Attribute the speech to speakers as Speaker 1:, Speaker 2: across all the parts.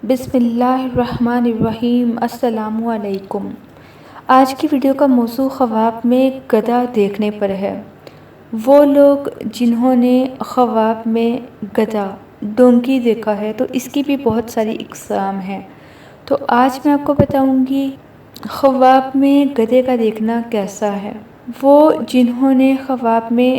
Speaker 1: بسم اللہ الرحمن الرحیم۔ السلام علیکم۔ آج کی ویڈیو کا موضوع خواب میں گدھا دیکھنے پر ہے۔ وہ لوگ جنہوں نے خواب میں گدھا ڈونکی دیکھا ہے تو اس کی بھی بہت ساری اقسام ہیں، تو آج میں آپ کو بتاؤں گی خواب میں گدھے کا دیکھنا کیسا ہے۔ وہ جنہوں نے خواب میں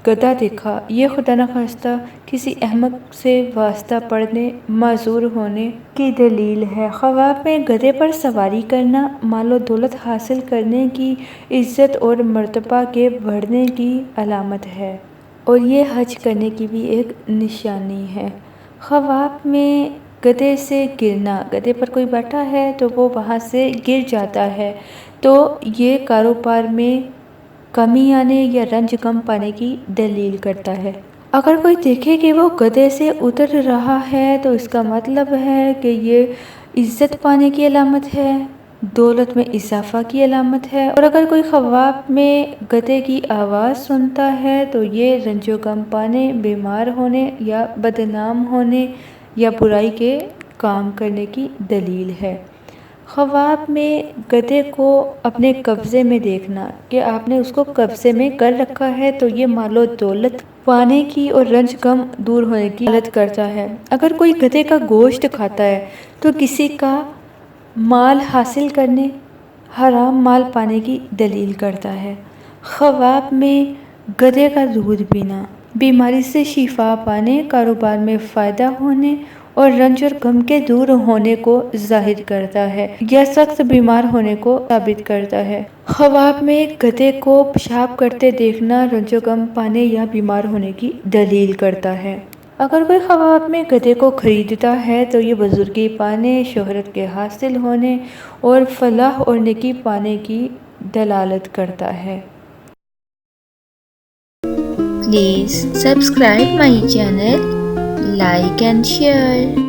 Speaker 1: گدھا دیکھا، یہ خدا نخواستہ کسی احمق سے واسطہ پڑنے، معذور ہونے کی دلیل ہے۔ خواب میں گدھے پر سواری کرنا مال و دولت حاصل کرنے کی، عزت اور مرتبہ کے بڑھنے کی علامت ہے، اور یہ حج کرنے کی بھی ایک نشانی ہے۔ خواب میں گدھے سے گرنا، گدھے پر کوئی بیٹھا ہے تو وہ وہاں سے گر جاتا ہے، تو یہ کاروبار میں کمی آنے یا رنج غم پانے کی دلیل کرتا ہے۔ اگر کوئی دیکھے کہ وہ گدھے سے اتر رہا ہے تو اس کا مطلب ہے کہ یہ عزت پانے کی علامت ہے، دولت میں اضافہ کی علامت ہے، اور اگر کوئی خواب میں گدھے کی آواز سنتا ہے تو یہ رنج و غم پانے، بیمار ہونے یا بدنام ہونے یا برائی کے کام کرنے کی دلیل ہے۔ خواب میں گدھے کو اپنے قبضے میں دیکھنا کہ آپ نے اس کو قبضے میں کر رکھا ہے تو یہ مال و دولت پانے کی اور رنج غم دور ہونے کی دعوت کرتا ہے۔ اگر کوئی گدھے کا گوشت کھاتا ہے تو کسی کا مال حاصل کرنے، حرام مال پانے کی دلیل کرتا ہے۔ خواب میں گدھے کا دودھ پینا بیماری سے شفا پانے، کاروبار میں فائدہ ہونے اور رنج اور غم کے دور ہونے کو ظاہر کرتا ہے یا سخت بیمار ہونے کو ثابت کرتا ہے۔ خواب میں گدھے کو پیشاب کرتے دیکھنا رنج و غم پانے یا بیمار ہونے کی دلیل کرتا ہے۔ اگر کوئی خواب میں گدھے کو خریدتا ہے تو یہ بزرگی پانے، شہرت کے حاصل ہونے اور فلاح اور نیکی پانے کی دلالت کرتا ہے۔
Speaker 2: Please subscribe my channel, like and share.